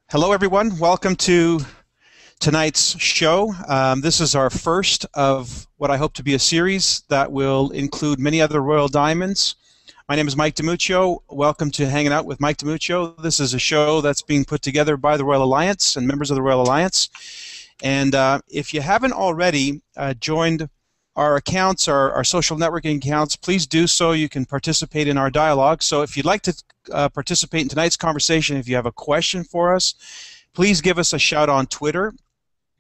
Hello, everyone. Welcome to tonight's show. This is our first of what I hope to be a series that will include many other Royal Diamonds. My name is Mike DiMuccio. Welcome to Hanging Out with Mike DiMuccio. This is a show that's being put together by the Royal Alliance and members of the Royal Alliance. And if you haven't already joined our accounts, our social networking accounts, please do so. You can participate in our dialogue. So if you'd like to participate in tonight's conversation, if you have a question for us, please give us a shout on Twitter.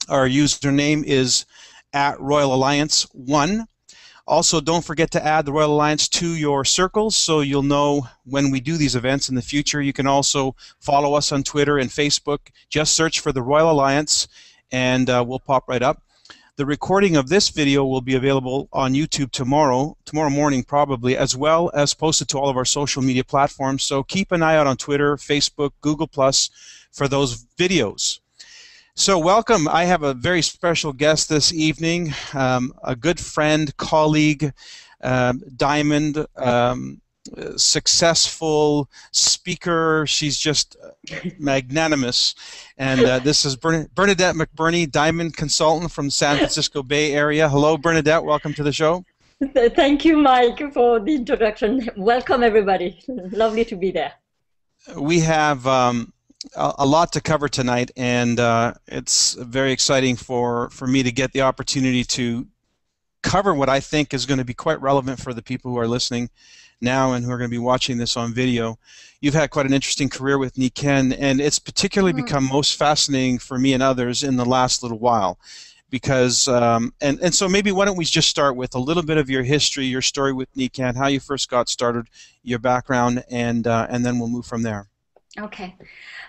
Our username is @RoyalAlliance1. Also, don't forget to add the Royal Alliance to your circles so you'll know when we do these events in the future. You can also follow us on Twitter and Facebook. Just search for the Royal Alliance and we'll pop right up. The recording of this video will be available on YouTube tomorrow morning probably, as well as posted to all of our social media platforms. So keep an eye out on Twitter, Facebook, Google+, for those videos. So welcome. I have a very special guest this evening, a good friend, colleague, Diamond, successful speaker. She's just magnanimous. And this is Bernadette McBurnie, Diamond Consultant from San Francisco Bay Area. Hello, Bernadette. Welcome to the show. Thank you, Mike, for the introduction. Welcome, everybody. Lovely to be there. We have a lot to cover tonight, and it's very exciting for me to get the opportunity to cover what I think is going to be quite relevant for the people who are listening now and who are going to be watching this on video. You've had quite an interesting career with Nikken, and it's particularly become most fascinating for me and others in the last little while. Because, and so maybe why don't we just start with a little bit of your history, your story with Nikken, how you first got started, your background, and then we'll move from there. Okay.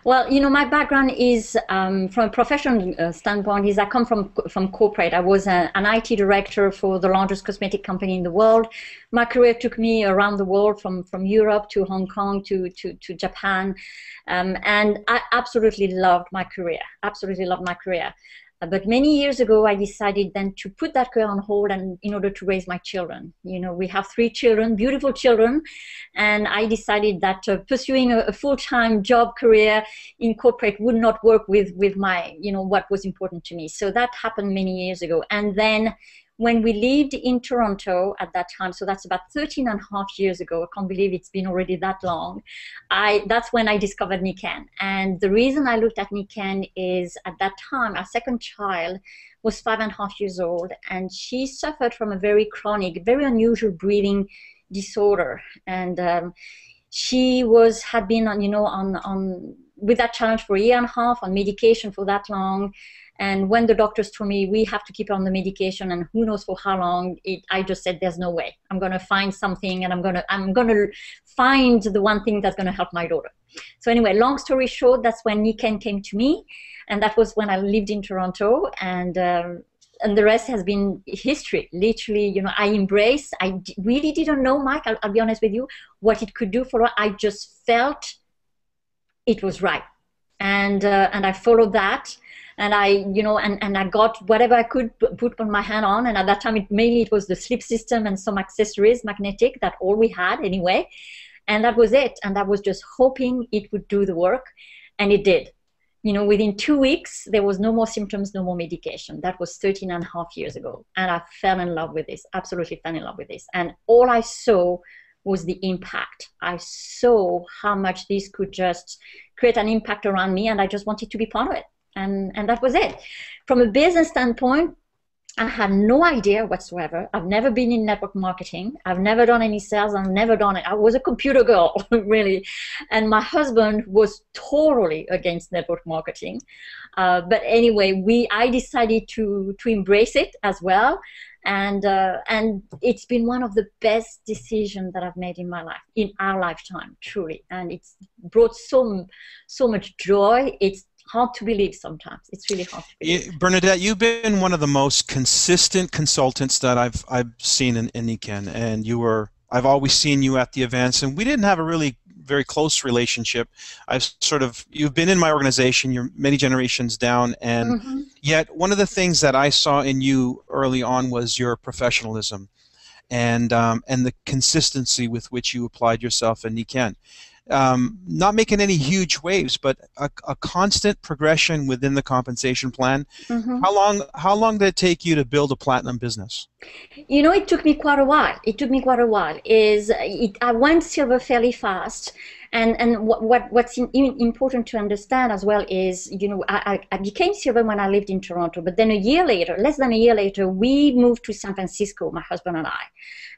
Well, you know, my background is, from a professional standpoint, is I come from corporate. I was an IT director for the largest cosmetic company in the world. My career took me around the world, from Europe to Hong Kong to Japan. And I absolutely loved my career, absolutely loved my career. But many years ago, I decided then to put that career on hold and in order to raise my children. You know, we have 3 children, beautiful children, and I decided that pursuing a full-time job career in corporate would not work with my, you know, what was important to me. So that happened many years ago. And then when we lived in Toronto at that time, so that's about 13 and a half years ago, I can't believe it's been already that long, that's when I discovered Nikken. And the reason I looked at Nikken is at that time, our second child was 5.5 years old, and she suffered from a very chronic, very unusual breathing disorder. And she had been on, you know, with that challenge for a year and a half, on medication for that long. And when the doctors told me we have to keep her on the medication and who knows for how long, I just said there's no way. I'm going to find something, and I'm going to find the one thing that's going to help my daughter. So anyway, long story short, that's when Nikken came to me, and that was when I lived in Toronto, and the rest has been history. Literally, you know, I really didn't know, Mike, I'll be honest with you, what it could do for her. I just felt it was right, and I followed that. And I, you know, and I got whatever I could put my hand on. And at that time, mainly it was the sleep system and some accessories, magnetic, that all we had anyway. And that was it. And I was just hoping it would do the work. And it did. You know, within 2 weeks, there was no more symptoms, no more medication. That was 13 and a half years ago. And I fell in love with this, absolutely fell in love with this. And all I saw was the impact. I saw how much this could just create an impact around me. And I just wanted to be part of it. And that was it. From a business standpoint, I had no idea whatsoever. I've never been in network marketing. I've never done any sales. I've never done it. I was a computer girl, really. And my husband was totally against network marketing. But anyway, I decided to embrace it as well. And it's been one of the best decisions that I've made in my life, in our lifetime, truly. And it's brought so much joy. It's hard to believe sometimes. It's really hard to believe. Bernadette, you've been one of the most consistent consultants that I've seen in Nikken, and I've always seen you at the events, and we didn't have a really very close relationship. You've been in my organization, you're many generations down, and yet one of the things that I saw in you early on was your professionalism and the consistency with which you applied yourself in Nikken. not making any huge waves, but a constant progression within the compensation plan. Mm-hmm. How long did it take you to build a platinum business? You know, it took me quite a while. It took me quite a while. I went silver fairly fast, and what's important to understand as well is, you know, I became silver when I lived in Toronto, but then a year later, less than a year later, we moved to San Francisco, my husband and I,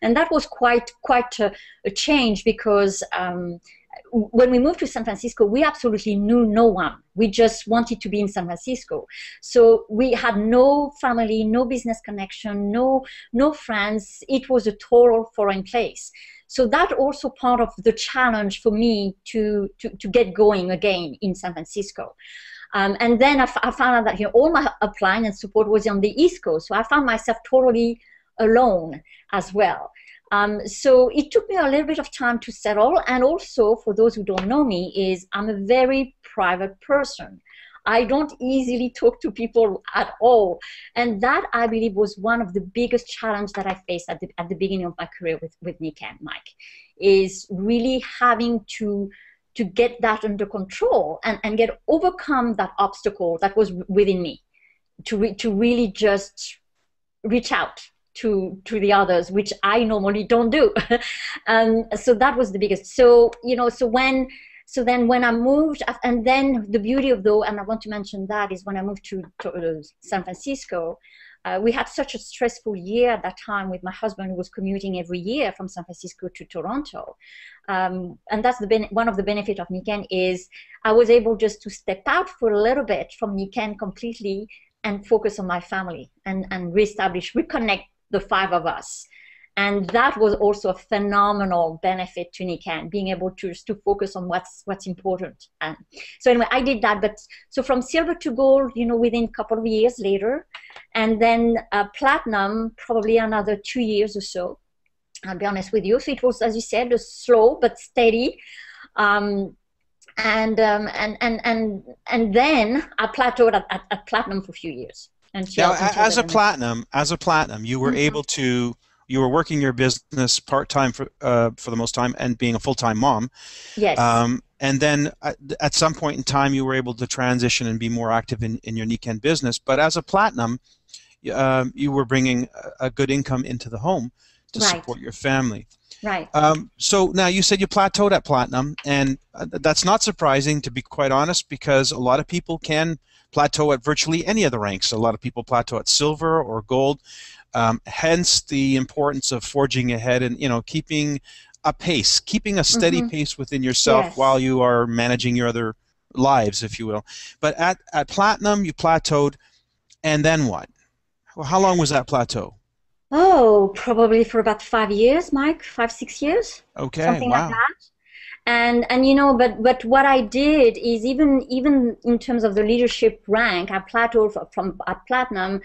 and that was quite a change because. When we moved to San Francisco, we absolutely knew no one. We just wanted to be in San Francisco. So we had no family, no business connection, no friends. It was a total foreign place. So that also part of the challenge for me to get going again in San Francisco. And then I found out that, you know, all my upline and support was on the East Coast. So I found myself totally alone as well. So it took me a little bit of time to settle, and also, for those who don't know me, is I'm a very private person. I don't easily talk to people at all, and that, I believe, was one of the biggest challenges that I faced at the beginning of my career with Nikken, Mike, is really having to get that under control and overcome that obstacle that was within me, to really just reach out to the others, which I normally don't do. So that was the biggest. So, you know, so then when I moved, and then the beauty of though, and I want to mention that, is when I moved to San Francisco, we had such a stressful year at that time with my husband, who was commuting every year from San Francisco to Toronto. And that's one of the benefits of Nikken, is I was able just to step out for a little bit from Nikken completely and focus on my family and reestablish, reconnect the five of us. And that was also a phenomenal benefit to Nikken, being able to focus on what's important. And so anyway, I did that. But so from silver to gold, you know, within a couple of years later, and then platinum, probably another 2 years or so, I'll be honest with you. So it was, as you said, a slow but steady. And then I plateaued at platinum for a a few years. Now, as a platinum, you were able to, you were working your business part-time for the most time, and being a full-time mom. Yes. And then at some point in time, you were able to transition and be more active in your Nikken business. But as a platinum, you were bringing a good income into the home to support your family. Right. So now you said you plateaued at platinum, and that's not surprising, to be quite honest, because a lot of people can plateau at virtually any of the ranks. A lot of people plateau at silver or gold. Hence the importance of forging ahead and, you know, keeping a pace, keeping a steady pace within yourself while you are managing your other lives, if you will. But at platinum, you plateaued, and then what? Well, how long was that plateau? Oh, probably for about 5 years, Mike, 5, 6 years. Okay, something wow. like that. And you know, but what I did is, even in terms of the leadership rank, I plateaued from at platinum.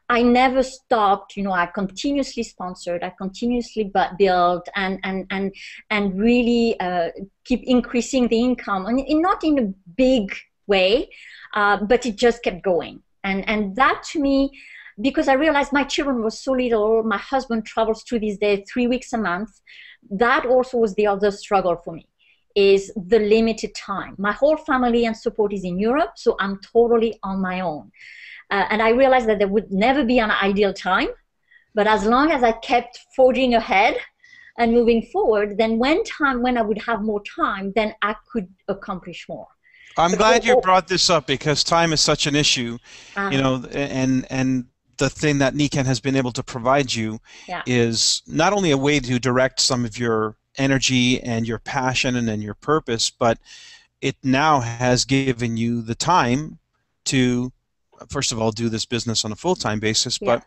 I never stopped. You know, I continuously sponsored, I continuously built, and really keep increasing the income, and not in a big way, but it just kept going. And that, to me, because I realized my children were so little, my husband travels to this day 3 weeks a month. That also was the other struggle for me, is the limited time. My whole family and support is in Europe, so I'm totally on my own. And I realized that there would never be an ideal time, but as long as I kept forging ahead and moving forward, then when I would have more time, then I could accomplish more. I'm glad you brought this up, because time is such an issue, you know, and the thing that Nikken has been able to provide you is not only a way to direct some of your energy and your passion and your purpose, but it now has given you the time to, first of all, do this business on a full-time basis, but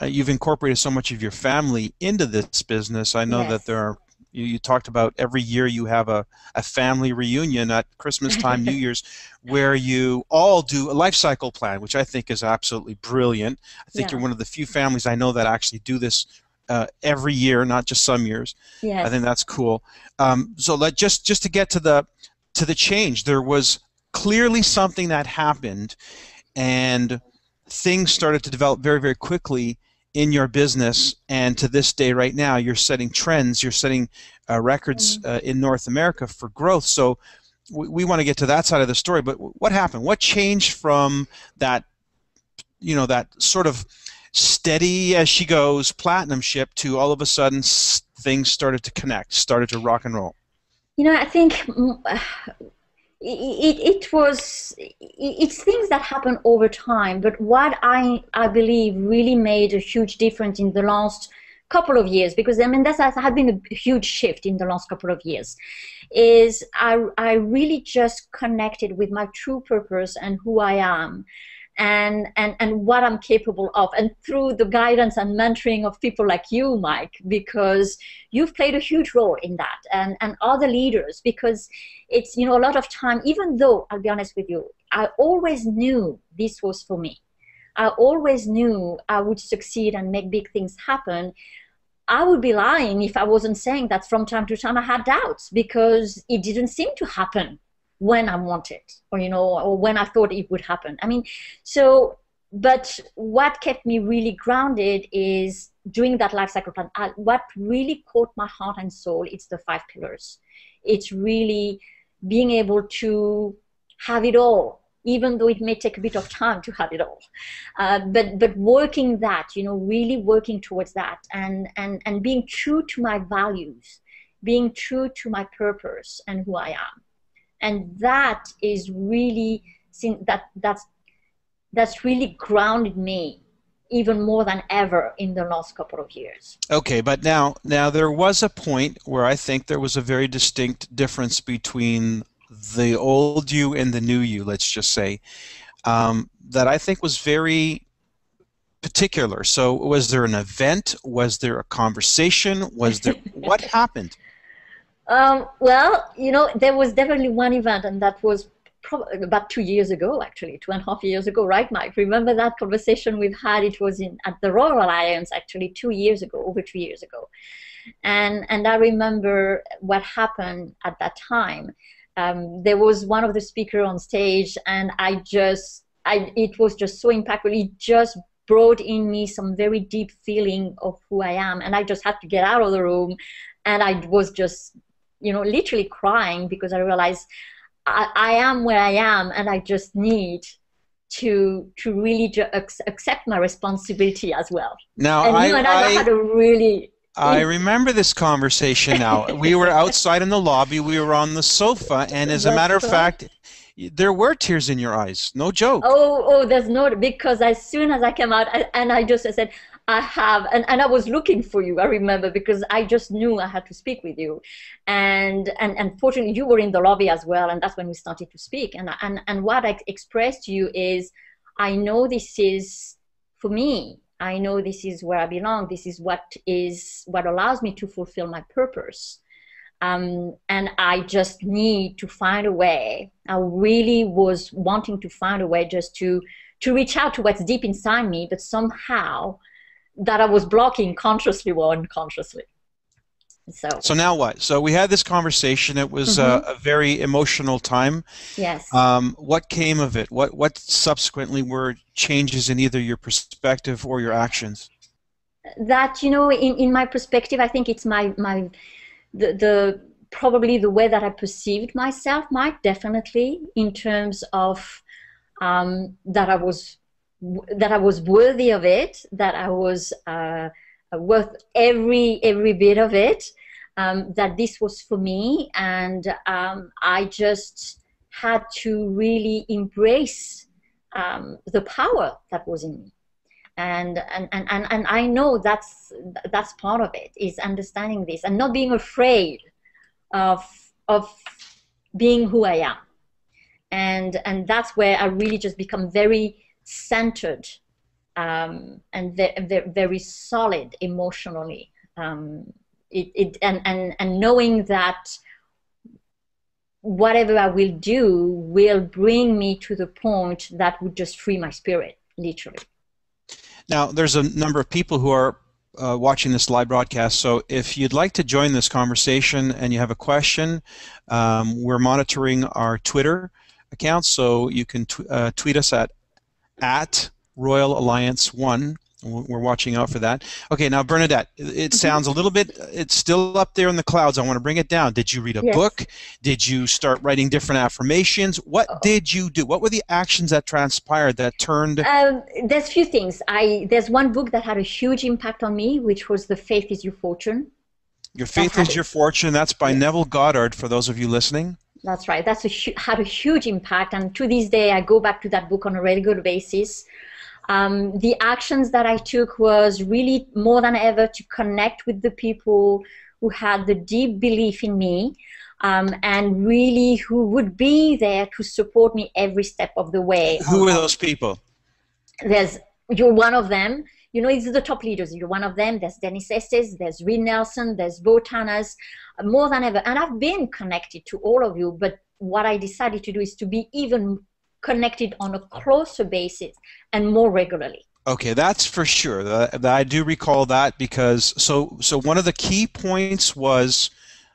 you've incorporated so much of your family into this business. I know that there are, you talked about every year you have a family reunion at Christmas time, New Year's, where you all do a life cycle plan, which I think is absolutely brilliant. I think you're one of the few families I know that actually do this every year, not just some years. I think that's cool. So just to get to the change, there was clearly something that happened, and things started to develop very, very quickly in your business, and to this day right now you're setting trends, you're setting records in North America for growth. So we want to get to that side of the story, but what happened? What changed from that, that sort of steady as she goes platinum ship to all of a sudden things started to connect, started to rock and roll? I think it's things that happen over time, but what I believe really made a huge difference in the last couple of years, because I mean that has been a huge shift in the last couple of years, is I really just connected with my true purpose and who I am, and what I'm capable of, and through the guidance and mentoring of people like you, Mike, because you've played a huge role in that, and other leaders, because it's, a lot of time, even though, I'll be honest with you, I always knew this was for me. I always knew I would succeed and make big things happen. I would be lying if I wasn't saying that from time to time I had doubts, because it didn't seem to happen when I wanted, or when I thought it would happen. I mean, but what kept me really grounded is doing that life cycle plan. What really caught my heart and soul, it's the 5 pillars. It's really being able to have it all, even though it may take a bit of time to have it all. But working that, really working towards that, and being true to my values, being true to my purpose and who I am. And that is really, that's really grounded me even more than ever in the last couple of years. Okay, but now there was a point where I think there was a very distinct difference between the old you and the new you, let's just say, that I think was very particular. So was there an event? Was there a conversation? Was there, what happened? Well, there was definitely one event, and that was probably about 2 years ago, actually, 2.5 years ago, right, Mike? Remember that conversation we've had? It was at the Royal Alliance, actually, 2 years ago, over 2 years ago. And I remember what happened at that time. There was one of the speakers on stage, and it was just so impactful. It just brought in me some very deep feeling of who I am, and I just had to get out of the room, and I was just literally crying, because I realized I am where I am, and I just need to really accept my responsibility as well. Now, and I had a really... I remember this conversation now. We were outside in the lobby, we were on the sofa, and as a matter of fact, there were tears in your eyes. No joke. Oh, there's no, because as soon as I came out, I just said, I have, and I was looking for you, I remember, because I just knew I had to speak with you. And fortunately, you were in the lobby as well, and that's when we started to speak. And what I expressed to you is, I know this is for me. I know this is where I belong. This is what allows me to fulfill my purpose. And I just need to find a way. I really was wanting to find a way just to reach out to what's deep inside me, but somehow that I was blocking consciously or unconsciously. So now what? So we had this conversation. It was a very emotional time. Yes. What came of it? What subsequently were changes in either your perspective or your actions? That, in my perspective, I think it's probably the way that I perceived myself, Mike, definitely, in terms of that I was worthy of it, that I was worth every bit of it, that this was for me, and I just had to really embrace the power that was in me. And I know that's part of it, is understanding this and not being afraid of being who I am. And that's where I really just become very centered and very solid emotionally. And knowing that whatever I will do will bring me to the point that would just free my spirit, literally. Now, there's a number of people who are watching this live broadcast, so if you'd like to join this conversation and you have a question, we're monitoring our Twitter account, so you can tweet us at Royal Alliance 1, We're watching out for that. Okay, now Bernadette, it sounds a little bit, it's still up there in the clouds. I want to bring it down. Did you read a Yes. book? Did you start writing different affirmations? What did you do? What were the actions that transpired that turned? There's few things. There's one book that had a huge impact on me, which was The Faith is Your Fortune. Your Faith is Your Fortune. That's by Neville Goddard, for those of you listening. That's right. Had a huge impact, and to this day, I go back to that book on a regular basis. The actions that I took was really more than ever to connect with the people who had the deep belief in me, and really who would be there to support me every step of the way. Who were those people? You're one of them. You know, it's the top leaders. You're one of them. There's Dennis Estes, there's Reed Nelson, there's Bo Tanner's, more than ever. And I've been connected to all of you, but what I decided to do is to be even connected on a closer basis and more regularly. Okay, that's for sure. I do recall that, because so one of the key points was,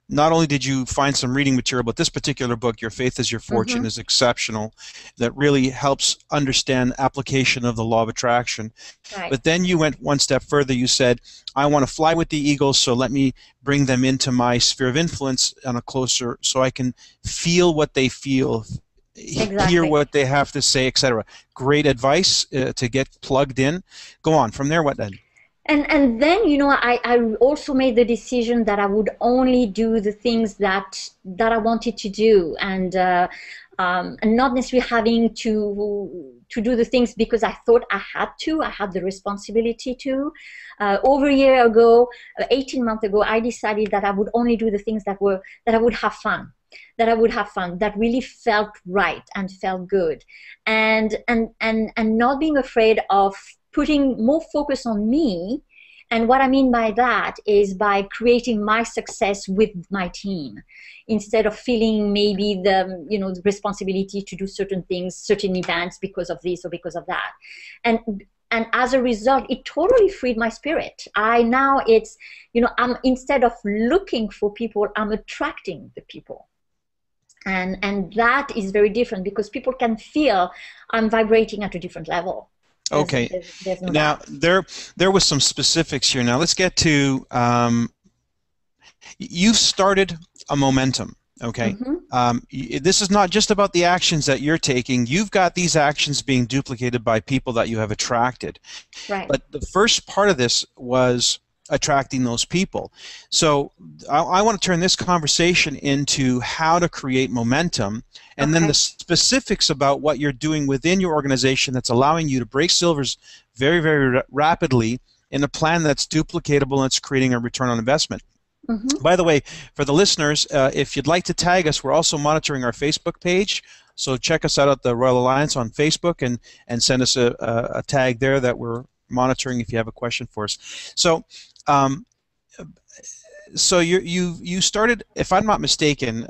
not only did you find some reading material, but this particular book, Your Faith is Your Fortune, is exceptional. That really helps understand application of the law of attraction. Right. But then you went one step further. You said, I want to fly with the eagles, so let me bring them into my sphere of influence on a closer, so I can feel what they feel, hear what they have to say, etc. Great advice to get plugged in. Go on. From there, what then? And then, you know, I also made the decision that I would only do the things that I wanted to do, and not necessarily having to do the things because I thought I had to. I had the responsibility to. Over a year ago, 18 months ago, I decided that I would only do the things that I would have fun. That really felt right and felt good, and not being afraid of putting more focus on me. And what I mean by that is by creating my success with my team, instead of feeling maybe the responsibility to do certain things, certain events because of this or because of that. And as a result, it totally freed my spirit. Now it's, I'm, instead of looking for people, I'm attracting the people. And that is very different, because people can feel I'm vibrating at a different level. Okay. There's no now doubt. there was some specifics here. Now let's get to you've started a momentum. Okay. This is not just about the actions that you're taking. You've got these actions being duplicated by people that you have attracted. Right. But the first part of this was attracting those people. So I want to turn this conversation into how to create momentum, and then the specifics about what you're doing within your organization that's allowing you to break silvers very, very rapidly in a plan that's duplicatable and it's creating a return on investment. By the way, for the listeners, if you'd like to tag us, we're also monitoring our Facebook page. So check us out at the Royal Alliance on Facebook and send us a tag there that we're monitoring if you have a question for us. So so you started, if I'm not mistaken,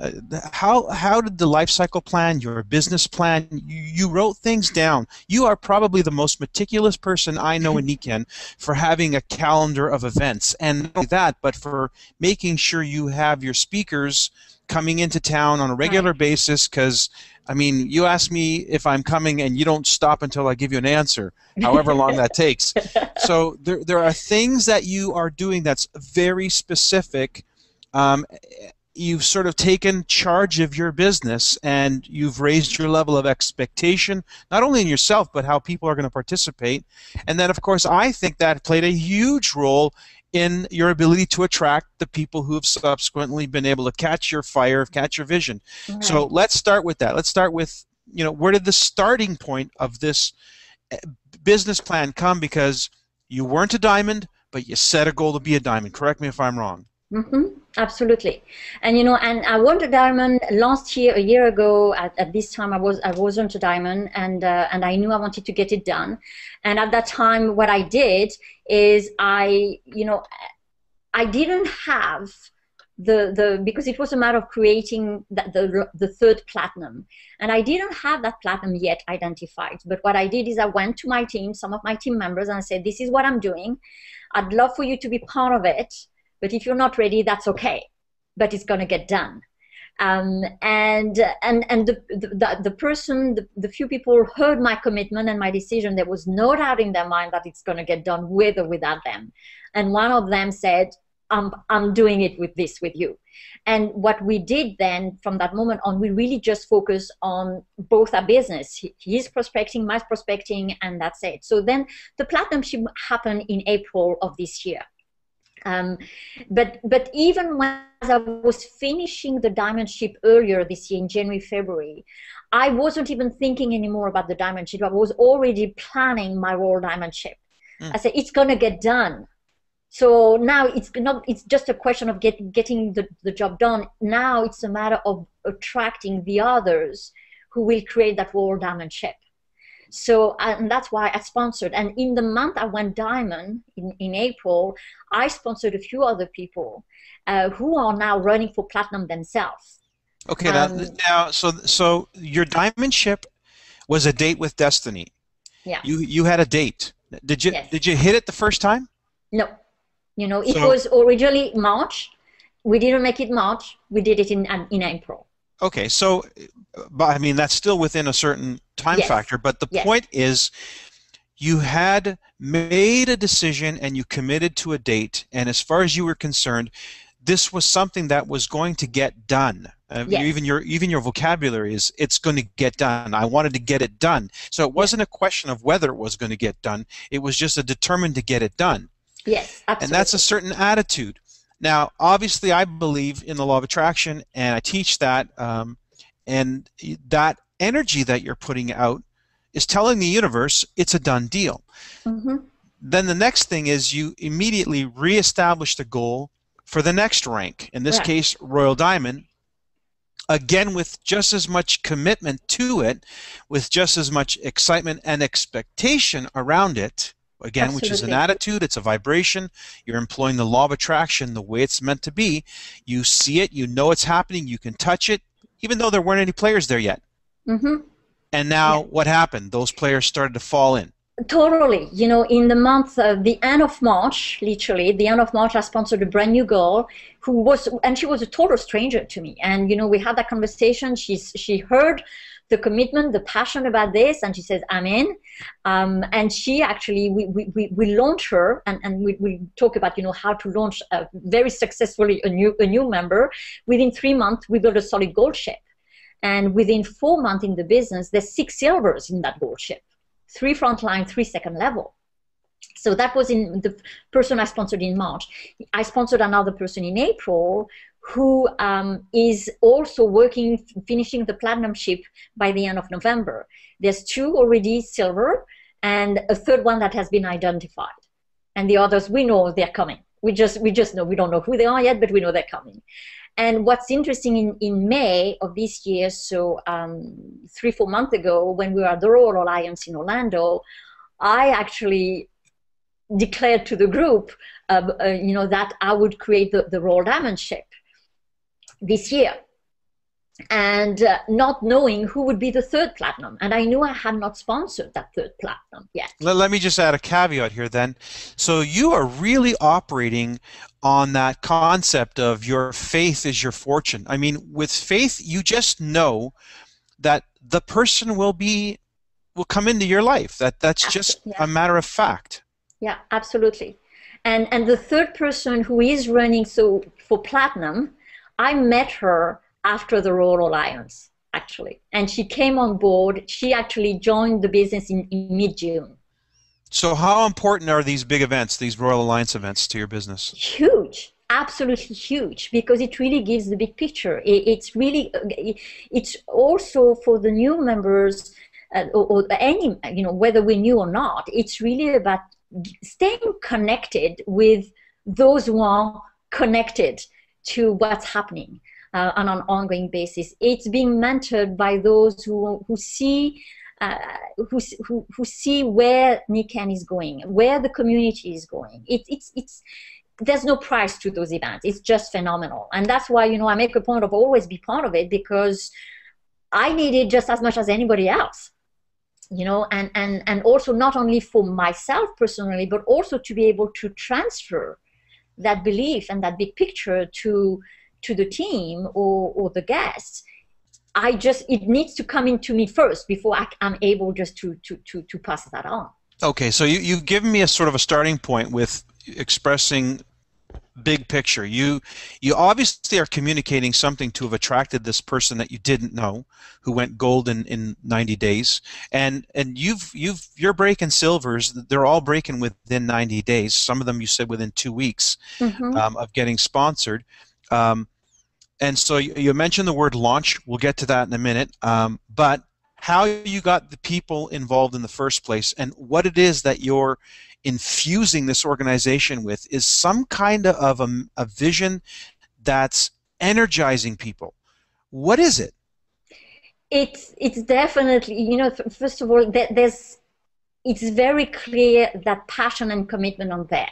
how did the life cycle plan, your business plan, you wrote things down. You are probably the most meticulous person I know in Nikken for having a calendar of events, and not only that, but for making sure you have your speakers coming into town on a regular basis, because I mean, you ask me if I'm coming and you don't stop until I give you an answer, however long that takes. So there are things that you are doing that's very specific. You've sort of taken charge of your business, and you've raised your level of expectation, not only in yourself, but how people are going to participate. And then, of course, I think that played a huge role in your ability to attract the people who have subsequently been able to catch your fire, catch your vision. Right. So let's start with that. Let's start with, where did the starting point of this business plan come? Because you weren't a diamond, but you set a goal to be a diamond. Correct me if I'm wrong. Absolutely. And and I wasn't a diamond last year, a year ago at this time I wasn't a diamond, and I knew I wanted to get it done. And at that time what I did is I didn't have because it was a matter of creating the third platinum, and I didn't have that platinum yet identified. But what I did is I went to my team, some of my team members, and I said, this is what I'm doing. I'd love for you to be part of it. But if you're not ready, that's okay. But it's going to get done. The few people heard my commitment and my decision. There was no doubt in their mind that it's going to get done with or without them. And one of them said, I'm doing it with you. And what we did then from that moment on, we really just focused on both our business, his prospecting, my prospecting, and that's it. So then the platinumship happened in April of this year. But even when I was finishing the diamondship earlier this year in January, February, I wasn't even thinking anymore about the diamondship. I was already planning my Royal Diamondship. I said, it's going to get done. So now it's just a question of getting the job done. Now it's a matter of attracting the others who will create that Royal Diamondship. So, and that's why I sponsored. And in the month I went diamond, in April, I sponsored a few other people who are now running for platinum themselves. Okay, now so your diamondship was a date with destiny. Yeah. You had a date. Did you Yes. Did you hit it the first time? No. You know, it was originally March. We didn't make it March. We did it in April. Okay, so, but I mean, that's still within a certain time Yes. factor. But the Yes. point is, you had made a decision and you committed to a date. And as far as you were concerned, this was something that was going to get done. Yes. Even your vocabulary is, it's going to get done. I wanted to get it done. So it wasn't a question of whether it was going to get done. It was just a determined to get it done. Yes, absolutely. And that's a certain attitude. Now, obviously, I believe in the law of attraction, and I teach that, and that energy that you're putting out is telling the universe it's a done deal. Mm-hmm. Then the next thing is you immediately reestablish the goal for the next rank, in this Right. case, Royal Diamond, again with just as much commitment to it, with just as much excitement and expectation around it. Again, which is an Absolutely. attitude, it's a vibration. You're employing the law of attraction the way it's meant to be. You see it, you know it's happening, you can touch it, even though there weren't any players there yet. Mm-hmm. And now what happened? Those players started to fall in. Totally. You know, in the month, the end of March, literally, the end of March, I sponsored a brand new girl and she was a total stranger to me. And, you know, we had that conversation. She heard the commitment, the passion about this, and she says, I'm in. And she actually, we launched her, and we talk about, you know, how to launch very successfully a new member. Within 3 months, we built a solid gold ship. And within 4 months in the business, there's 6 silvers in that gold ship. 3 frontline, 3 second level. So that was in the person I sponsored in March. I sponsored another person in April who is also working, finishing the platinumship by the end of November. There's 2 already silver and a 3rd one that has been identified. And the others, we know they're coming. We just know, we don't know who they are yet, but we know they're coming. And what's interesting in May of this year, so 3-4 months ago, when we were at the Royal Alliance in Orlando, I actually declared to the group, you know, that I would create the Royal Diamondship this year, and not knowing who would be the 3rd platinum. And I knew I had not sponsored that 3rd platinum yet. Let me just add a caveat here then. So you are really operating on that concept of your faith is your fortune. I mean, with faith, you just know that the person will come into your life. That's just a matter of fact. Yeah, absolutely. And the 3rd person who is running for platinum, I met her after the Royal Alliance, actually. And she came on board. She actually joined the business in mid-June. So how important are these big events, these Royal Alliance events, to your business? Huge, absolutely huge, because it really gives the big picture. It's really, it's also for the new members, or any, you know, whether we're new or not, it's really about staying connected with those who are connected to what's happening on an ongoing basis. It's being mentored by those who see who see where Nikken is going, where the community is going. There's no price to those events. It's just phenomenal. And that's why, you know, I make a point of always be part of it, because I need it just as much as anybody else. You know, and also not only for myself personally, but also to be able to transfer that belief and that big picture to to the team or the guests, it needs to come into me first before I'm able just to pass that on. Okay, so you've given me a sort of a starting point with expressing big picture. You obviously are communicating something to have attracted this person that you didn't know, who went gold in 90 days, and you're breaking silvers. They're all breaking within 90 days. Some of them you said within 2 weeks of getting sponsored. And so you mentioned the word launch. We'll get to that in a minute. But how you got the people involved in the first place and what it is that you're infusing this organization with is some kind of a vision that's energizing people. What is it? It's definitely, you know, first of all, it's very clear that passion and commitment are there.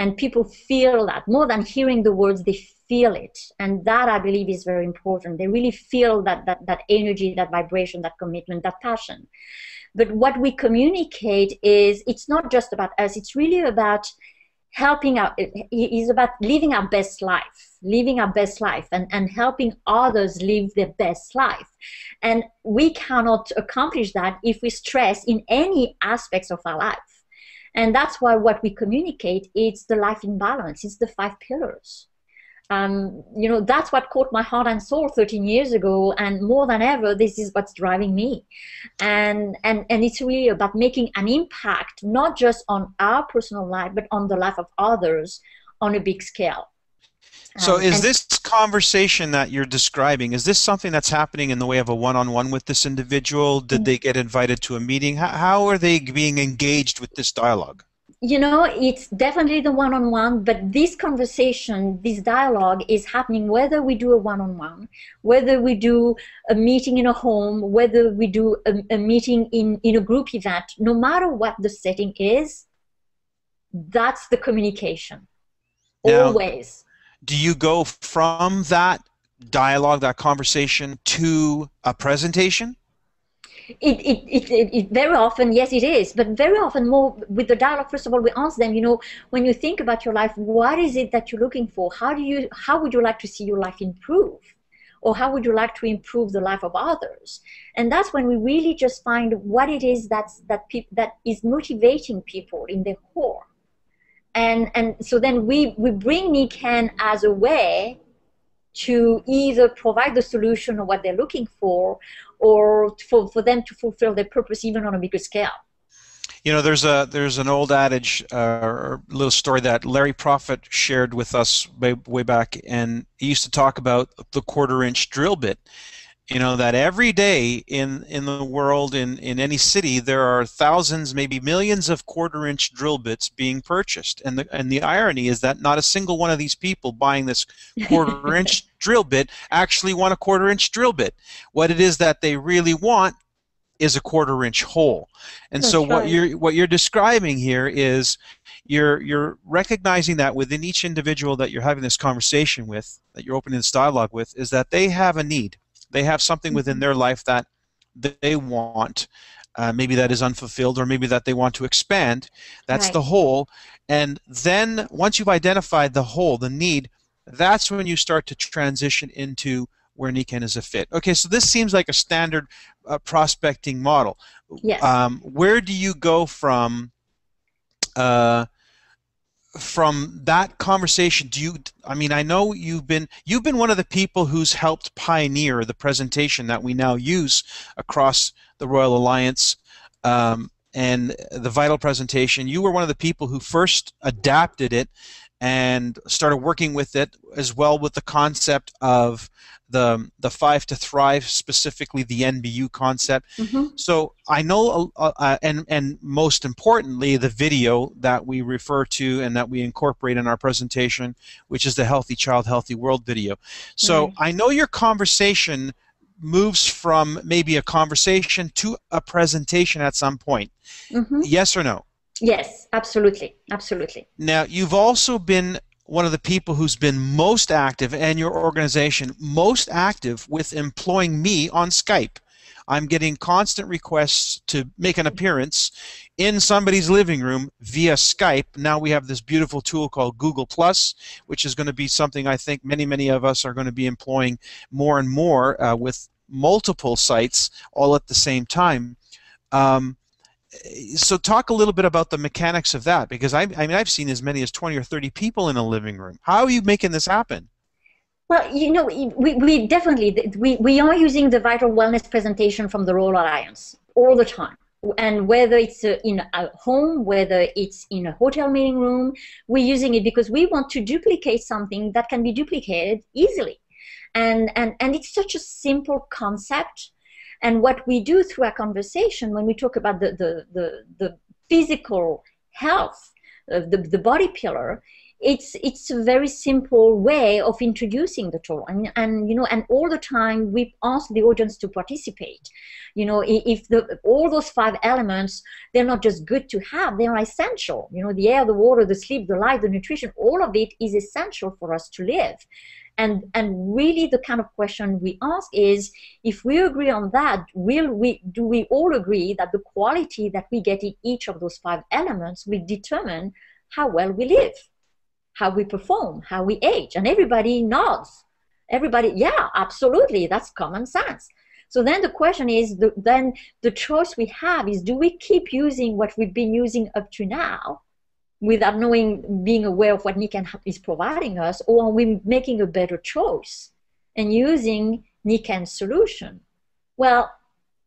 And people feel that. More than hearing the words, they feel it. And that, I believe, is very important. They really feel that energy, that vibration, that commitment, that passion. But what we communicate it's not just about us. It's really about it's about living our best life, and helping others live their best life. And we cannot accomplish that if we stress in any aspects of our life. And that's why what we communicate, it's the life in balance. It's the 5 pillars. You know, that's what caught my heart and soul 13 years ago. And more than ever, this is what's driving me. And it's really about making an impact, not just on our personal life, but on the life of others on a big scale. So is this conversation that you're describing, is this something that's happening in the way of a one-on-one with this individual? Did they get invited to a meeting? How are they being engaged with this dialogue? You know, it's definitely the one-on-one, but this conversation, this dialogue is happening whether we do a one-on-one, whether we do a meeting in a home, whether we do a meeting in a group event. No matter what the setting is, that's the communication. Now, always. Do you go from that dialogue, that conversation, to a presentation? It very often, yes, it is. But very often more with the dialogue, first of all, we ask them, you know, when you think about your life, what is it that you're looking for? How would you like to see your life improve? Or how would you like to improve the life of others? And that's when we really just find what it is that is motivating people in their core. And so then we bring Nikken as a way to either provide the solution or what they're looking for, or for them to fulfill their purpose even on a bigger scale. You know, there's an old adage or little story that Larry Prophet shared with us way back, and he used to talk about the quarter-inch drill bit. You know, that every day in the world, in any city, there are thousands, maybe millions of quarter-inch drill bits being purchased. And the irony is that not a single one of these people buying this quarter-inch drill bit actually want a quarter-inch drill bit. What it is that they really want is a quarter-inch hole. And That's so right. what you're describing here is you're recognizing that within each individual that you're having this conversation with, that you're opening this dialogue with, is that they have a need. They have something within their life that they want, maybe that is unfulfilled, or maybe that they want to expand. That's Right. the whole. And then once you've identified the whole, the need, that's when you start to transition into where Nikken is a fit. Okay, so this seems like a standard prospecting model. Yes. Where do you go from that conversation? I mean, I know you've been one of the people who's helped pioneer the presentation that we now use across the Royal Alliance, and the Vital presentation. You were one of the people who first adapted it and started working with it, as well with the concept of the 5 to Thrive, specifically the NBU concept. Mm-hmm. So I know, and most importantly, the video that we refer to and that we incorporate in our presentation, which is the Healthy Child, Healthy World video. So Right. I know your conversation moves from maybe a conversation to a presentation at some point. Mm-hmm. Yes or no? Yes, absolutely. Absolutely. Now, you've also been one of the people who's been most active, and your organization most active, with employing me on Skype. I'm getting constant requests to make an appearance in somebody's living room via Skype. Now we have this beautiful tool called Google Plus, which is going to be something I think many of us are going to be employing more and more with multiple sites all at the same time. So talk a little bit about the mechanics of that, because I mean, I've seen as many as 20 or 30 people in a living room. How are you making this happen? Well, you know, we definitely, we are using the Vital Wellness presentation from the Royal Alliance all the time. And whether it's in a home, whether it's in a hotel meeting room, we're using it because we want to duplicate something that can be duplicated easily. And it's such a simple concept. And what we do through our conversation when we talk about the physical health, the body pillar, it's a very simple way of introducing the tool. And you know, and all the time we ask the audience to participate. You know, if all those 5 elements, they're not just good to have, they are essential. You know, the air, the water, the sleep, the light, the nutrition, all of it is essential for us to live. And really the kind of question we ask is, if we agree on that, do we all agree that the quality that we get in each of those 5 elements will determine how well we live, how we perform, how we age? And everybody nods. Everybody, yeah, absolutely, that's common sense. So then the question is, then the choice we have is, do we keep using what we've been using up to now without being aware of what Nikken is providing us, or are we making a better choice and using Nikken's solution? Well,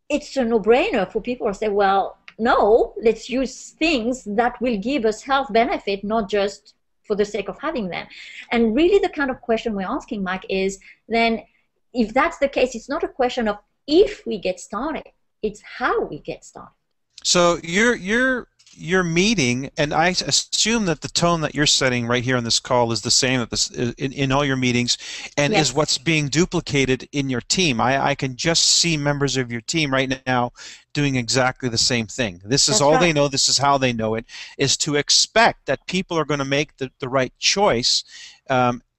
it's a no-brainer for people to say, well, no, let's use things that will give us health benefit, not just for the sake of having them. And really the kind of question we're asking, Mike, is then, if that's the case, it's not a question of if we get started, it's how we get started. So your meeting, and I assume that the tone that you're setting right here on this call is the same in all your meetings, and Yes. is what's being duplicated in your team. I can just see members of your team right now doing exactly the same thing. This is That's all right. they know. This is how they know it, is to expect that people are going to make the right choice.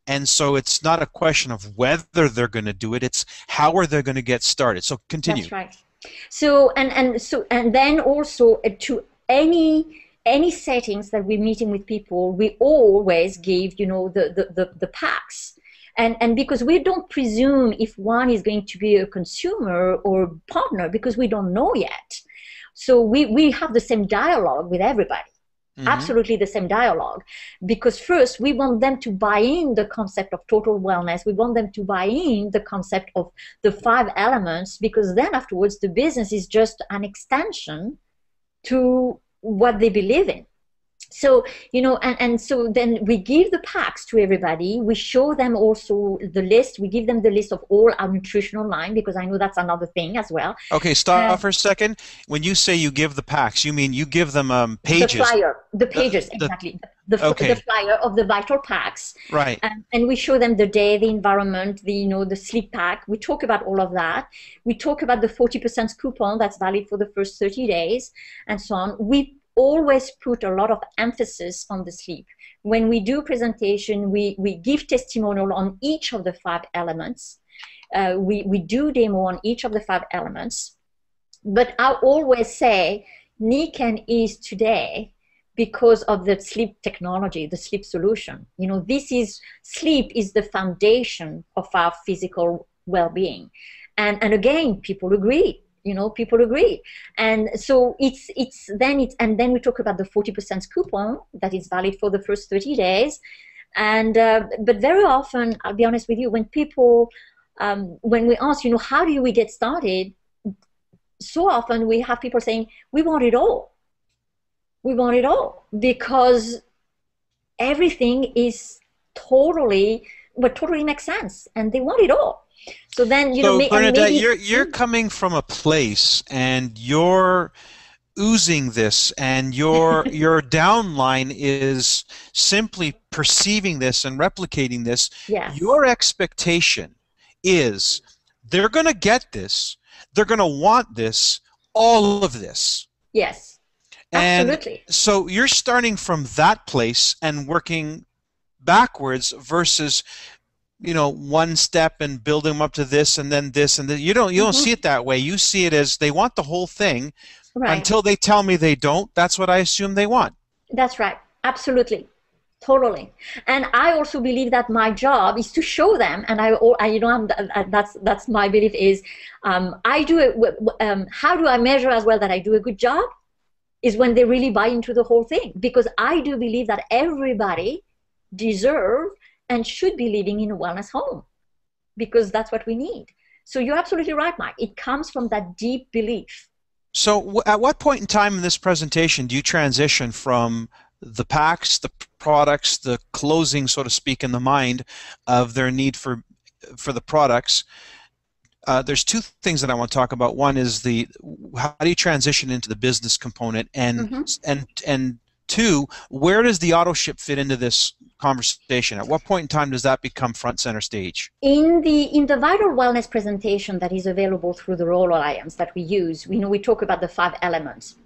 And so it's not a question of whether they're going to do it, it's how are they going to get started. So continue. That's right. So and then also to any settings that we're meeting with people, we always give, you know, the packs. And because we don't presume if one is going to be a consumer or a partner, because we don't know yet. So we have the same dialogue with everybody. Mm-hmm. Absolutely the same dialogue, because first we want them to buy in the concept of total wellness. We want them to buy in the concept of the 5 elements, because then afterwards the business is just an extension to what they believe in. So, you know, and so then we give the packs to everybody. We show them also the list. We give them the list of all our nutritional line, because I know that's another thing as well. Okay, stop for a second. When you say you give the packs, you mean you give them pages? The pages, exactly. The flyer of the vital packs. Right. And we show them the day, the environment, the sleep pack. We talk about all of that. We talk about the 40% coupon that's valid for the first 30 days and so on. We always put a lot of emphasis on the sleep. When we do presentation, we give testimonial on each of the 5 elements. We do demo on each of the 5 elements. But I always say Nikken is today because of the sleep technology, the sleep solution. You know, sleep is the foundation of our physical well-being. And again, people agree. You know, people agree. And so and then we talk about the 40% coupon that is valid for the first 30 days. And but very often, I'll be honest with you, when people when we ask, you know, how do we get started, so often we have people saying, we want it all. We want it all, because everything is totally makes sense, and they want it all. So then, you know, Bernadette, you're coming from a place, and you're oozing this, and your downline is simply perceiving this and replicating this. Yes. Your expectation is they're going to get this, they're going to want this, all of this. Yes, absolutely. And so you're starting from that place and working backwards versus one step and build them up to this and then this and then. You don't see it that way. You see it as they want the whole thing. Right. Until they tell me they don't. That's what I assume they want. That's right. Absolutely. Totally. And I also believe that my job is to show them, and that's my belief is, how do I measure as well that I do a good job is when they really buy into the whole thing, because I do believe that everybody deserves and should be living in a wellness home, because that's what we need. So you're absolutely right, Mike. It comes from that deep belief. So at what point in time in this presentation do you transition from the packs, the products, the closing, so to speak, in the mind of their need for the products? There's two things that I want to talk about. One is how do you transition into the business component, and two, where does the auto ship fit into this conversation? At what point in time does that become front center stage? In the Vital Wellness presentation that is available through the Royal Alliance that we use, we talk about the 5 elements,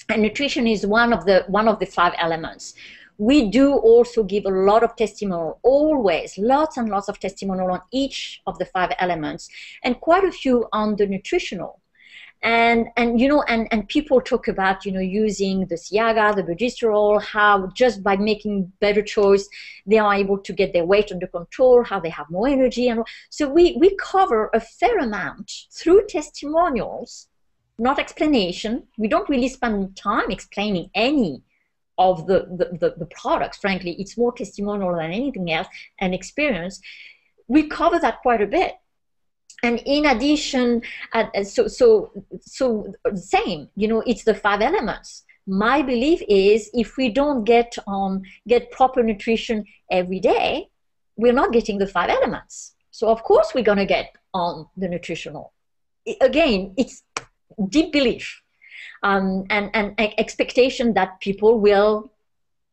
and nutrition is one of the 5 elements. We do also give a lot of testimonial, always lots and lots of testimonial on each of the 5 elements, and quite a few on the nutritional. And people talk about using the Siaga, the Bergisterol, how just by making better choice they are able to get their weight under control, how they have more energy, and so we cover a fair amount through testimonials, not explanation. We don't really spend time explaining any of the products. Frankly, it's more testimonial than anything else, and experience. We cover that quite a bit. And in addition, so same, it's the 5 elements. My belief is if we don't get proper nutrition every day, we're not getting the 5 elements. So of course we're going to get on the nutritional. Again, it's deep belief and expectation that people will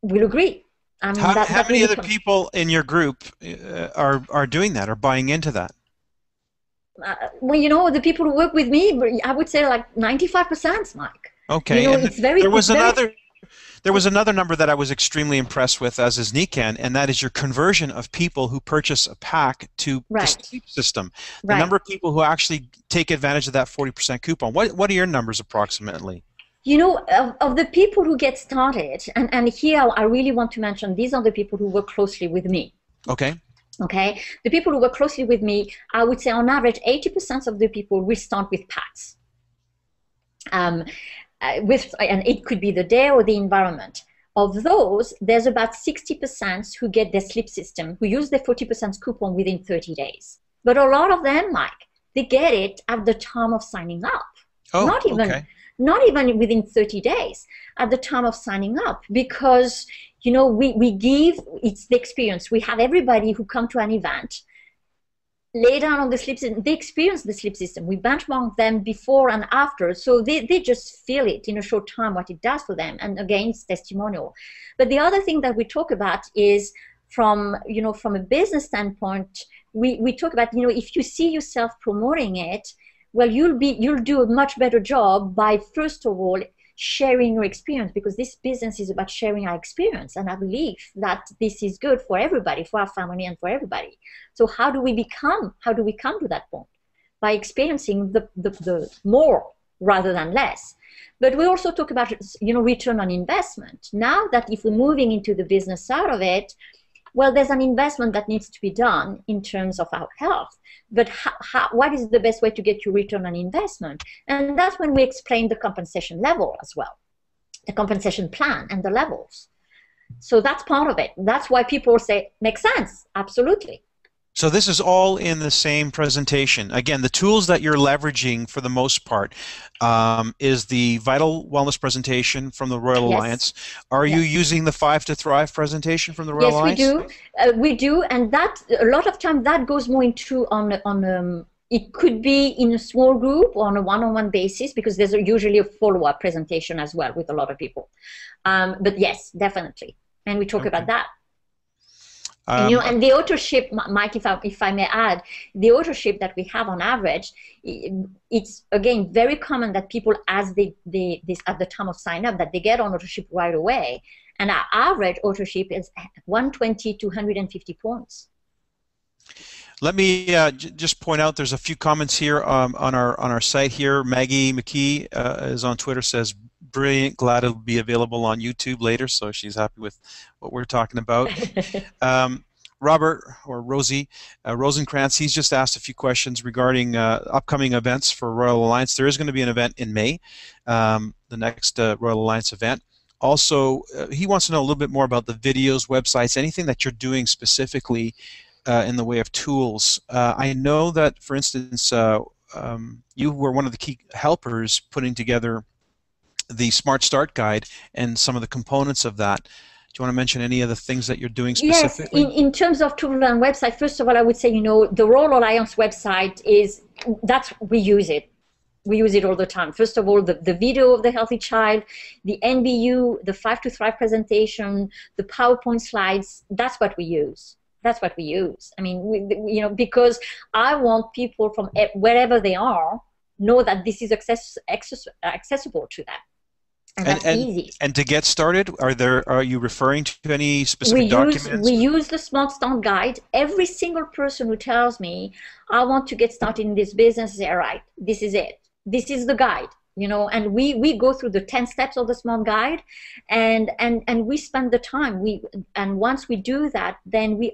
agree. I mean, how many other people in your group are doing that, or buying into that? Well, the people who work with me, I would say like 95%, Mike. Okay. It's very. There was another number that I was extremely impressed with, as is Nikken, and that is your conversion of people who purchase a pack to the sleep system. The number of people who actually take advantage of that 40% coupon. What are your numbers approximately? Of the people who get started, and here I really want to mention, these are the people who work closely with me. Okay. Okay, the people who work closely with me, I would say on average 80% of the people will start with packs. And it could be the day or the environment. Of those, there's about 60% who get their sleep system, who use their 40% coupon within 30 days. But a lot of them, Mike, they get it at the time of signing up. Oh, Not even within 30 days, at the time of signing up, because we give, it's the experience. We have everybody who come to an event lay down on the sleep system. They experience the sleep system. We benchmark them before and after, so they just feel it in a short time what it does for them. And again, it's testimonial. But the other thing that we talk about is from a business standpoint, we talk about if you see yourself promoting it, well, you'll do a much better job by, first of all, sharing your experience, because this business is about sharing our experience, and I believe that this is good for everybody, for our family and for everybody. So how do we come to that point? By experiencing the more rather than less. But we also talk about return on investment. Now that if we're moving into the business side of it, well, there's an investment that needs to be done in terms of our health. But what is the best way to get your return on investment? And that's when we explain the compensation level as well, the compensation plan and the levels. So that's part of it. That's why people say, makes sense, absolutely. So this is all in the same presentation. Again, the tools that you're leveraging for the most part is the Vital Wellness presentation from the Royal Alliance. Are you using the 5 to Thrive presentation from the Royal Alliance? Yes, we do. We do, and that a lot of time that goes more into it could be in a small group or on a one-on-one basis, because there's usually a follow-up presentation as well with a lot of people. But yes, definitely, and we talk about that. And the authorship, Mike, if I may add, the authorship that we have on average, it's again very common that people, as they at the time of sign up, that they get on authorship right away, and our average authorship is 120 to 150 points. Let me just point out there's a few comments here on our site here. Maggie McKee is on Twitter, says, brilliant, glad it'll be available on YouTube later, so she's happy with what we're talking about. Robert, or Rosie, Rosenkrantz, he's just asked a few questions regarding upcoming events for Royal Alliance. There is going to be an event in May, the next Royal Alliance event. Also, he wants to know a little bit more about the videos, websites, anything that you're doing specifically in the way of tools. I know that, for instance, you were one of the key helpers putting together the Smart Start Guide and some of the components of that. Do you want to mention any of the things that you're doing specifically? Yes, in terms of tool and website, first of all, I would say, the Royal Alliance website we use it. We use it all the time. First of all, the video of the healthy child, the NBU, the 5 to Thrive presentation, the PowerPoint slides, that's what we use. That's what we use. I mean, because I want people from wherever they are know that this is accessible to them. And that's easy. And to get started, are you referring to any specific documents? We use the Smart Start Guide. Every single person who tells me, I want to get started in this business, say, all right, this is it. This is the guide, and we go through the 10 steps of the Smart Guide, and we spend the time. And once we do that, then I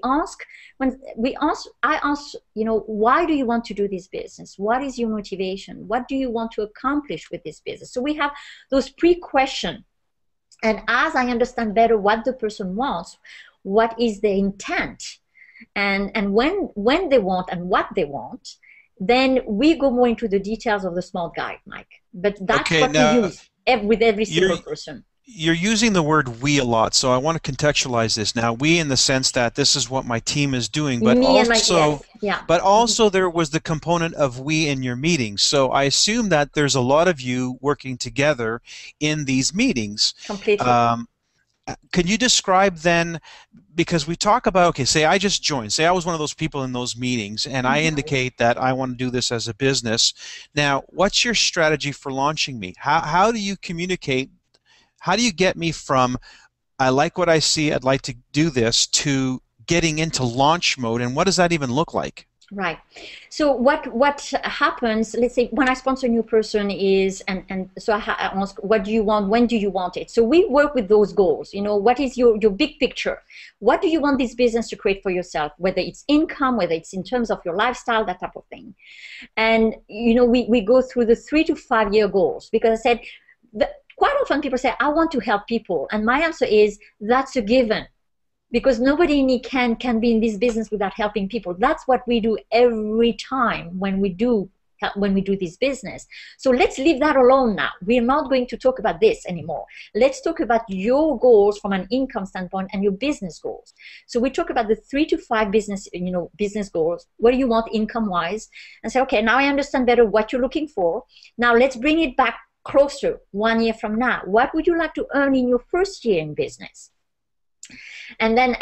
ask, why do you want to do this business? What is your motivation? What do you want to accomplish with this business? So we have those pre-questions, and as I understand better what the person wants, what is their intent, and when they want and what they want, then we go more into the details of the Smart Guide, Mike. But that's what we use with every single person. You're using the word "we" a lot, so I want to contextualize this. Now, we in the sense that this is what my team is doing, but also there was the component of we in your meetings. So I assume that there's a lot of you working together in these meetings. Completely. Can you describe then, because we talk about, okay, say I just joined, say I was one of those people in those meetings, and I indicate that I want to do this as a business. Now, what's your strategy for launching me? How do you communicate? How do you get me from, I like what I see, I'd like to do this, to getting into launch mode, and what does that even look like? Right. So what happens, let's say when I sponsor a new person is, and so I ask, what do you want, when do you want it? So we work with those goals. What is your big picture? What do you want this business to create for yourself, whether it's income, whether it's in terms of your lifestyle, that type of thing. And, we go through the 3 to 5 year goals, because I said, quite often people say, I want to help people. And my answer is, that's a given. Because nobody can be in this business without helping people. That's what we do every time when we do this business. So let's leave that alone now. We're not going to talk about this anymore. Let's talk about your goals from an income standpoint and your business goals. So we talk about the 3 to 5 business goals. What do you want income-wise? And say, okay, now I understand better what you're looking for. Now let's bring it back closer 1 year from now. What would you like to earn in your first year in business? And then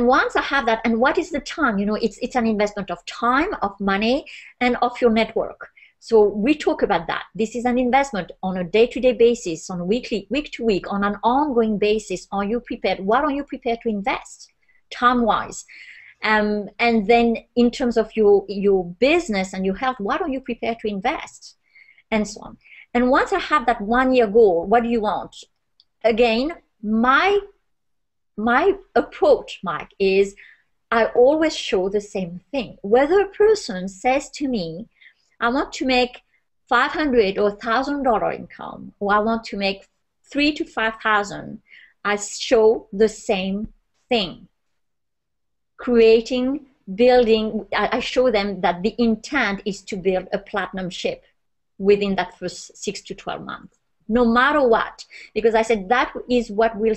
once I have that, and what is the time? It's an investment of time, of money, and of your network. So we talk about that. This is an investment on a day-to-day basis, on a week to week, on an ongoing basis. Are you prepared? What are you prepared to invest, time-wise? And then in terms of your business and your health, what are you prepared to invest? And so on. And once I have that 1 year goal, what do you want? Again, my approach, Mike, is I always show the same thing. Whether a person says to me, I want to make $500 or $1,000 income, or I want to make $3,000 to $5,000, I show the same thing. Creating, building, I show them that the intent is to build a platinum ship within that first 6 to 12 months. No matter what, because I said that is what will